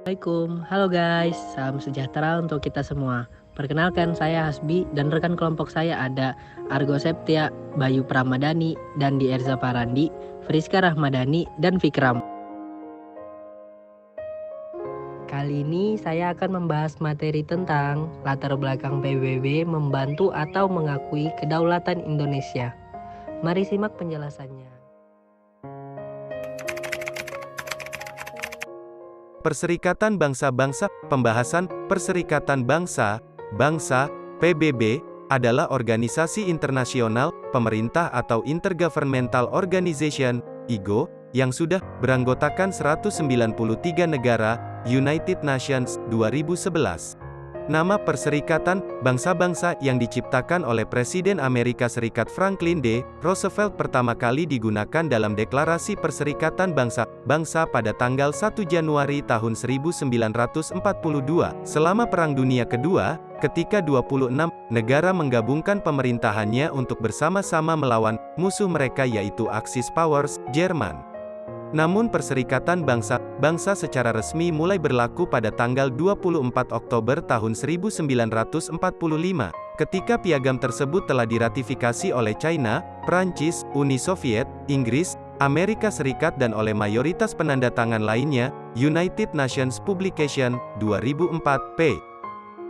Assalamualaikum, halo guys, salam sejahtera untuk kita semua. Perkenalkan saya Hasbi dan rekan kelompok saya ada Argo Septia, Bayu Pramadani, Dandi Erza Parandi, Friska Rahmadani, dan Fikram. Kali ini saya akan membahas materi tentang latar belakang PBB membantu atau mengakui kedaulatan Indonesia. Mari simak penjelasannya. Perserikatan Bangsa-Bangsa. Pembahasan Perserikatan Bangsa-Bangsa (PBB) adalah organisasi internasional, pemerintah atau Intergovernmental Organization (IGO) yang sudah beranggotakan 193 negara, United Nations, 2011. Nama Perserikatan Bangsa-Bangsa yang diciptakan oleh Presiden Amerika Serikat Franklin D. Roosevelt pertama kali digunakan dalam Deklarasi Perserikatan Bangsa-Bangsa pada tanggal 1 Januari tahun 1942. Selama Perang Dunia Kedua, ketika 26 negara menggabungkan pemerintahannya untuk bersama-sama melawan musuh mereka yaitu Axis Powers, Jerman. Namun Perserikatan Bangsa-Bangsa secara resmi mulai berlaku pada tanggal 24 Oktober tahun 1945, ketika piagam tersebut telah diratifikasi oleh China, Prancis, Uni Soviet, Inggris, Amerika Serikat dan oleh mayoritas penandatangan lainnya. United Nations Publication, 2004, p.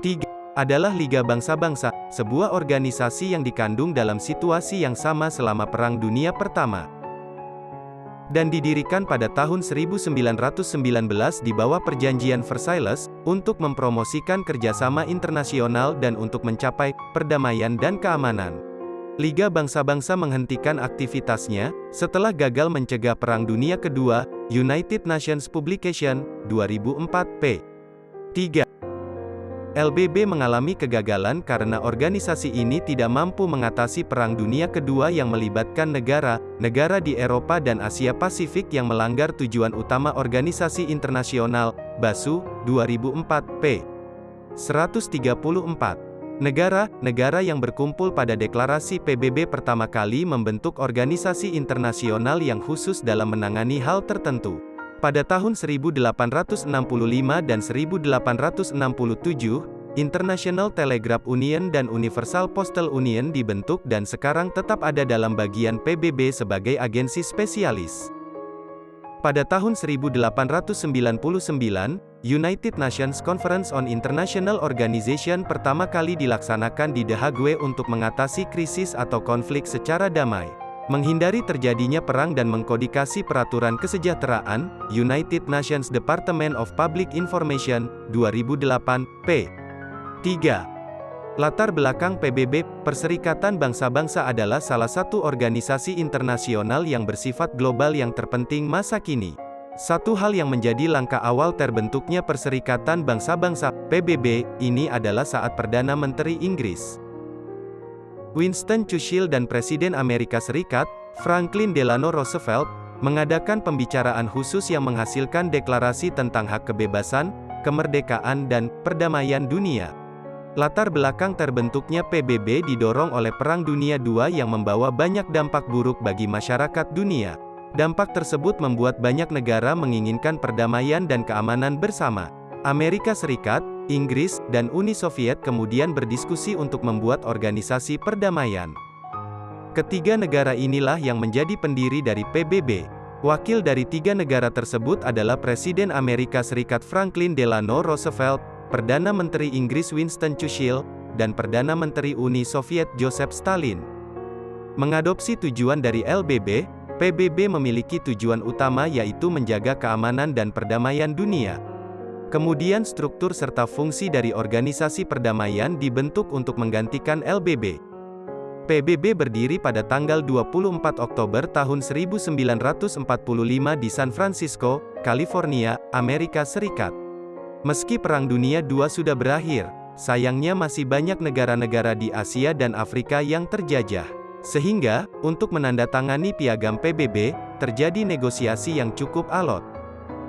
3 adalah Liga Bangsa-Bangsa, sebuah organisasi yang dikandung dalam situasi yang sama selama Perang Dunia Pertama, dan didirikan pada tahun 1919 di bawah Perjanjian Versailles, untuk mempromosikan kerjasama internasional dan untuk mencapai perdamaian dan keamanan. Liga Bangsa-Bangsa menghentikan aktivitasnya setelah gagal mencegah Perang Dunia Kedua. United Nations Publication, 2004, p. 3. LBB mengalami kegagalan karena organisasi ini tidak mampu mengatasi Perang Dunia Kedua yang melibatkan negara-negara di Eropa dan Asia Pasifik yang melanggar tujuan utama organisasi internasional. BASU, 2004, p. 134. Negara-negara yang berkumpul pada deklarasi PBB pertama kali membentuk organisasi internasional yang khusus dalam menangani hal tertentu. Pada tahun 1865 dan 1867, International Telegraph Union dan Universal Postal Union dibentuk dan sekarang tetap ada dalam bagian PBB sebagai agensi spesialis. Pada tahun 1899, United Nations Conference on International Organization pertama kali dilaksanakan di The Hague untuk mengatasi krisis atau konflik secara damai, menghindari terjadinya perang dan mengkodikasi peraturan kesejahteraan. United Nations Department of Public Information, 2008, p. 3. Latar belakang PBB. Perserikatan Bangsa-Bangsa adalah salah satu organisasi internasional yang bersifat global yang terpenting masa kini. Satu hal yang menjadi langkah awal terbentuknya Perserikatan Bangsa-Bangsa (PBB) ini adalah saat Perdana Menteri Inggris Winston Churchill dan Presiden Amerika Serikat, Franklin Delano Roosevelt, mengadakan pembicaraan khusus yang menghasilkan deklarasi tentang hak kebebasan, kemerdekaan dan perdamaian dunia. Latar belakang terbentuknya PBB didorong oleh Perang Dunia II yang membawa banyak dampak buruk bagi masyarakat dunia. Dampak tersebut membuat banyak negara menginginkan perdamaian dan keamanan bersama. Amerika Serikat, Inggris, dan Uni Soviet kemudian berdiskusi untuk membuat organisasi perdamaian. Ketiga negara inilah yang menjadi pendiri dari PBB. Wakil dari tiga negara tersebut adalah Presiden Amerika Serikat Franklin Delano Roosevelt, Perdana Menteri Inggris Winston Churchill, dan Perdana Menteri Uni Soviet Joseph Stalin. Mengadopsi tujuan dari LBB, PBB memiliki tujuan utama yaitu menjaga keamanan dan perdamaian dunia. Kemudian struktur serta fungsi dari organisasi perdamaian dibentuk untuk menggantikan LBB. PBB berdiri pada tanggal 24 Oktober tahun 1945 di San Francisco, California, Amerika Serikat. Meski Perang Dunia II sudah berakhir, sayangnya masih banyak negara-negara di Asia dan Afrika yang terjajah. Sehingga, untuk menandatangani piagam PBB, terjadi negosiasi yang cukup alot.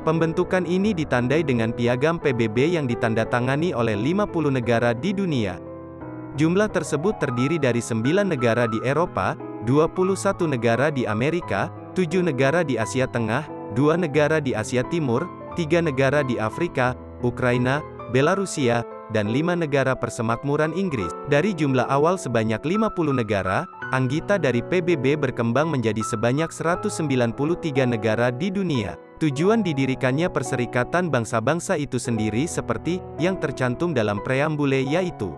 Pembentukan ini ditandai dengan piagam PBB yang ditandatangani oleh 50 negara di dunia. Jumlah tersebut terdiri dari 9 negara di Eropa, 21 negara di Amerika, 7 negara di Asia Tengah, 2 negara di Asia Timur, 3 negara di Afrika, Ukraina, Belarusia, dan 5 negara persemakmuran Inggris. Dari jumlah awal sebanyak 50 negara, anggota dari PBB berkembang menjadi sebanyak 193 negara di dunia. Tujuan didirikannya Perserikatan Bangsa-Bangsa itu sendiri seperti yang tercantum dalam preambule, yaitu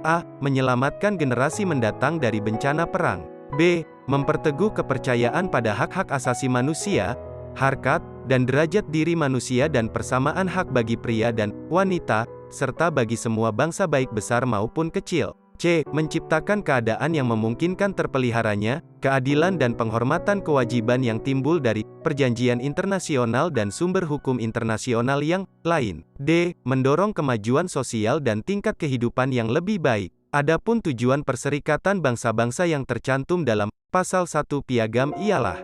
A. Menyelamatkan generasi mendatang dari bencana perang. B. Memperteguh kepercayaan pada hak-hak asasi manusia, harkat, dan derajat diri manusia dan persamaan hak bagi pria dan wanita, serta bagi semua bangsa baik besar maupun kecil. C. Menciptakan keadaan yang memungkinkan terpeliharanya keadilan dan penghormatan kewajiban yang timbul dari perjanjian internasional dan sumber hukum internasional yang lain. D. Mendorong kemajuan sosial dan tingkat kehidupan yang lebih baik. Adapun tujuan Perserikatan Bangsa-Bangsa yang tercantum dalam Pasal 1 Piagam ialah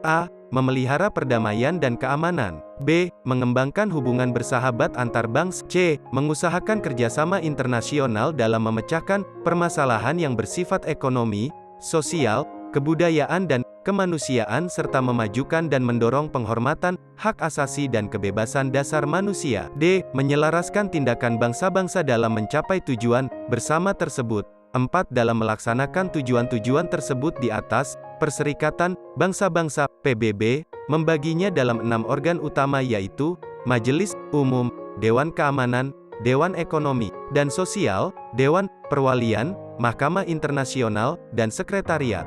A. Memelihara perdamaian dan keamanan. B. Mengembangkan hubungan bersahabat antar bangsa. C. Mengusahakan kerjasama internasional dalam memecahkan permasalahan yang bersifat ekonomi, sosial, kebudayaan dan kemanusiaan serta memajukan dan mendorong penghormatan hak asasi dan kebebasan dasar manusia. D. Menyelaraskan tindakan bangsa-bangsa dalam mencapai tujuan bersama tersebut. 4. Dalam melaksanakan tujuan-tujuan tersebut di atas, Perserikatan Bangsa-Bangsa (PBB) membaginya dalam 6 organ utama, yaitu Majelis Umum, Dewan Keamanan, Dewan Ekonomi dan Sosial, Dewan Perwalian, Mahkamah Internasional, dan Sekretariat.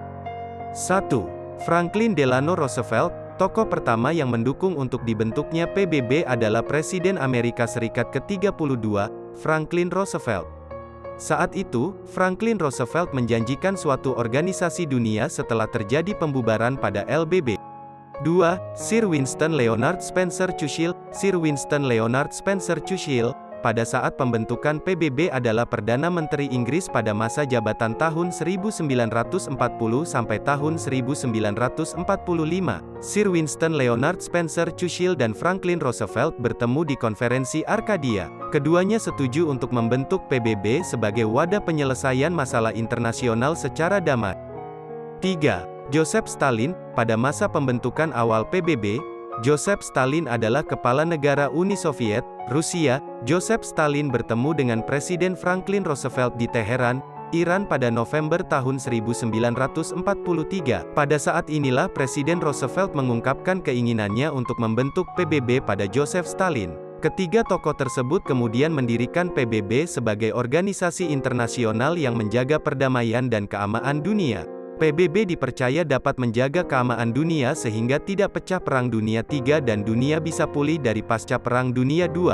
1. Franklin Delano Roosevelt, tokoh pertama yang mendukung untuk dibentuknya PBB adalah Presiden Amerika Serikat ke-32, Franklin Roosevelt. Saat itu, Franklin Roosevelt menjanjikan suatu organisasi dunia setelah terjadi pembubaran pada LBB. 2. Sir Winston Leonard Spencer Churchill. Sir Winston Leonard Spencer Churchill, pada saat pembentukan PBB adalah Perdana Menteri Inggris pada masa jabatan tahun 1940 sampai tahun 1945. Sir Winston Leonard Spencer Churchill dan Franklin Roosevelt bertemu di Konferensi Arkadia. Keduanya setuju untuk membentuk PBB sebagai wadah penyelesaian masalah internasional secara damai. 3. Joseph Stalin. Pada masa pembentukan awal PBB, Joseph Stalin adalah kepala negara Uni Soviet, Rusia. Joseph Stalin bertemu dengan Presiden Franklin Roosevelt di Teheran, Iran pada November tahun 1943. Pada saat inilah Presiden Roosevelt mengungkapkan keinginannya untuk membentuk PBB pada Joseph Stalin. Ketiga tokoh tersebut kemudian mendirikan PBB sebagai organisasi internasional yang menjaga perdamaian dan keamanan dunia. PBB dipercaya dapat menjaga keamanan dunia sehingga tidak pecah Perang Dunia III dan dunia bisa pulih dari pasca Perang Dunia II.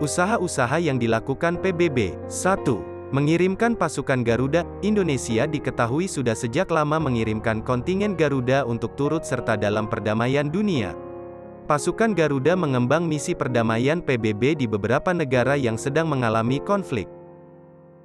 Usaha-usaha yang dilakukan PBB. 1. Mengirimkan pasukan Garuda. Indonesia diketahui sudah sejak lama mengirimkan kontingen Garuda untuk turut serta dalam perdamaian dunia. Pasukan Garuda mengembang misi perdamaian PBB di beberapa negara yang sedang mengalami konflik.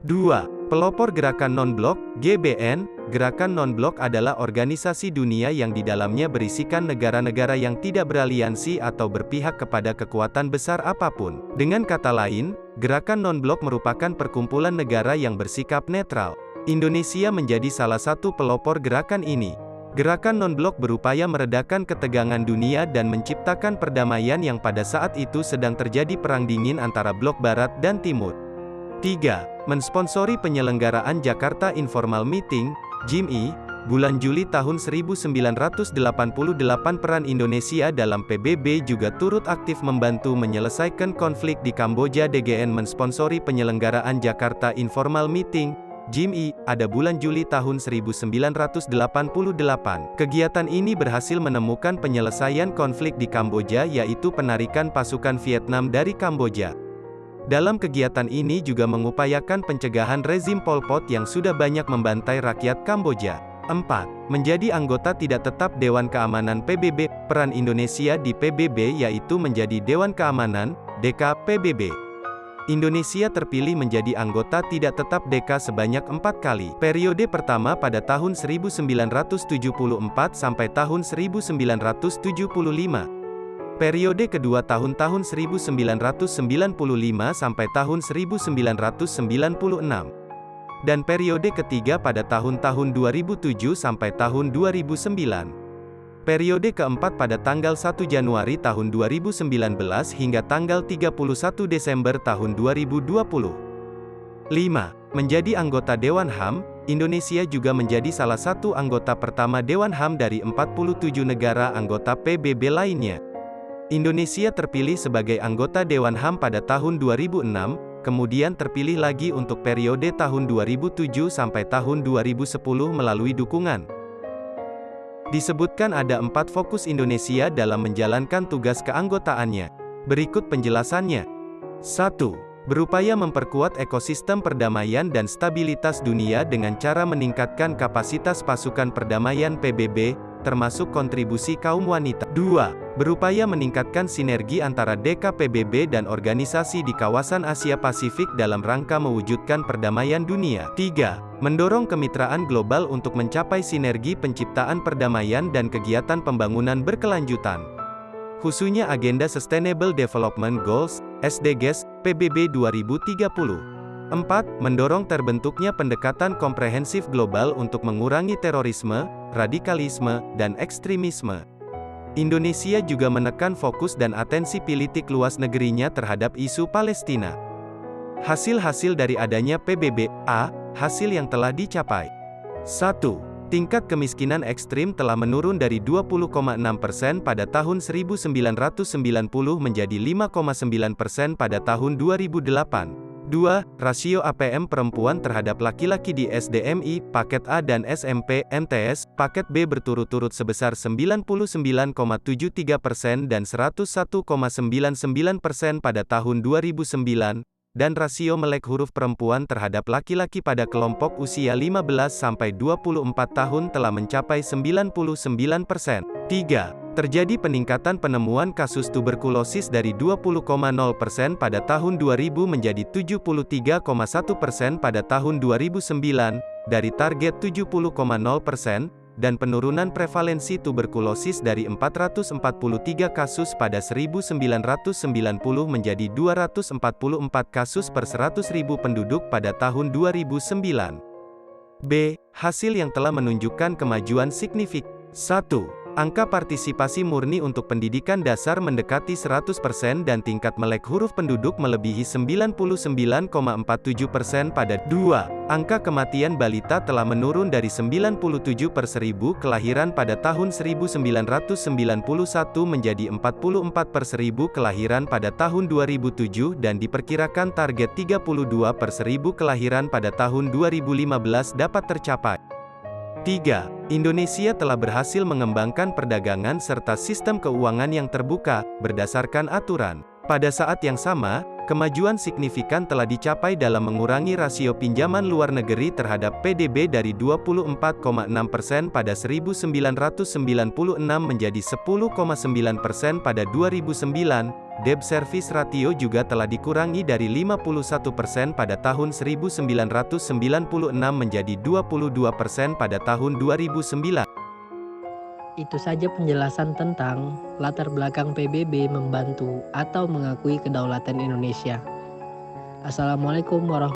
2. Pelopor Gerakan Non-Blok, GBN. Gerakan Non-Blok adalah organisasi dunia yang di dalamnya berisikan negara-negara yang tidak beraliansi atau berpihak kepada kekuatan besar apapun. Dengan kata lain, Gerakan Non-Blok merupakan perkumpulan negara yang bersikap netral. Indonesia menjadi salah satu pelopor gerakan ini. Gerakan Non-Blok berupaya meredakan ketegangan dunia dan menciptakan perdamaian yang pada saat itu sedang terjadi perang dingin antara blok Barat dan Timur. 3. Mensponsori penyelenggaraan Jakarta Informal Meeting, JIMI, bulan Juli tahun 1988. Peran Indonesia dalam PBB juga turut aktif membantu menyelesaikan konflik di Kamboja. DGN mensponsori penyelenggaraan Jakarta Informal Meeting, JIMI, pada bulan Juli tahun 1988. Kegiatan ini berhasil menemukan penyelesaian konflik di Kamboja, yaitu penarikan pasukan Vietnam dari Kamboja. Dalam kegiatan ini juga mengupayakan pencegahan rezim Pol Pot yang sudah banyak membantai rakyat Kamboja. 4. Menjadi anggota tidak tetap Dewan Keamanan PBB. Peran Indonesia di PBB yaitu menjadi Dewan Keamanan, DK, PBB. Indonesia terpilih menjadi anggota tidak tetap DK sebanyak 4 kali. Periode pertama pada tahun 1974 sampai tahun 1975. Periode kedua tahun-tahun 1995 sampai tahun 1996. Dan periode ketiga pada tahun-tahun 2007 sampai tahun 2009. Periode keempat pada tanggal 1 Januari tahun 2019 hingga tanggal 31 Desember tahun 2020. 5. Menjadi anggota Dewan HAM, Indonesia juga menjadi salah satu anggota pertama Dewan HAM dari 47 negara anggota PBB lainnya. Indonesia terpilih sebagai anggota Dewan HAM pada tahun 2006, kemudian terpilih lagi untuk periode tahun 2007 sampai tahun 2010 melalui dukungan. Disebutkan ada 4 fokus Indonesia dalam menjalankan tugas keanggotaannya. Berikut penjelasannya. 1. Berupaya memperkuat ekosistem perdamaian dan stabilitas dunia dengan cara meningkatkan kapasitas pasukan perdamaian PBB, termasuk kontribusi kaum wanita. 2. Berupaya meningkatkan sinergi antara DKPBB dan organisasi di kawasan Asia Pasifik dalam rangka mewujudkan perdamaian dunia. 3. Mendorong kemitraan global untuk mencapai sinergi penciptaan perdamaian dan kegiatan pembangunan berkelanjutan. Khususnya Agenda Sustainable Development Goals, SDGs, PBB 2030. 4. Mendorong terbentuknya pendekatan komprehensif global untuk mengurangi terorisme, radikalisme, dan ekstremisme. Indonesia juga menekan fokus dan atensi politik luas negerinya terhadap isu Palestina. Hasil-hasil dari adanya PBB. A. Hasil yang telah dicapai. 1. Tingkat kemiskinan ekstrim telah menurun dari 20,6% pada tahun 1990 menjadi 5,9% pada tahun 2008. 2. Rasio APM perempuan terhadap laki-laki di SDMI, paket A dan SMP, MTS, paket B berturut-turut sebesar 99,73% dan 101,99% pada tahun 2009, dan rasio melek huruf perempuan terhadap laki-laki pada kelompok usia 15-24 tahun telah mencapai 99%. 3. Terjadi peningkatan penemuan kasus tuberkulosis dari 20,0% pada tahun 2000 menjadi 73,1% pada tahun 2009, dari target 70,0%, dan penurunan prevalensi tuberkulosis dari 443 kasus pada 1990 menjadi 244 kasus per 100.000 penduduk pada tahun 2009. B. Hasil yang telah menunjukkan kemajuan signifikan. 1. Angka partisipasi murni untuk pendidikan dasar mendekati 100% dan tingkat melek huruf penduduk melebihi 99,47% pada 2. Angka kematian balita telah menurun dari 97 per 1000 kelahiran pada tahun 1991 menjadi 44 per 1000 kelahiran pada tahun 2007 dan diperkirakan target 32 per 1000 kelahiran pada tahun 2015 dapat tercapai. 3. Indonesia telah berhasil mengembangkan perdagangan serta sistem keuangan yang terbuka, berdasarkan aturan. Pada saat yang sama, kemajuan signifikan telah dicapai dalam mengurangi rasio pinjaman luar negeri terhadap PDB dari 24,6% pada 1996 menjadi 10,9% pada 2009. Debt service ratio juga telah dikurangi dari 51% pada tahun 1996 menjadi 22% pada tahun 2009. Itu saja penjelasan tentang latar belakang PBB membantu atau mengakui kedaulatan Indonesia. Assalamualaikum warahmatullahi wabarakatuh.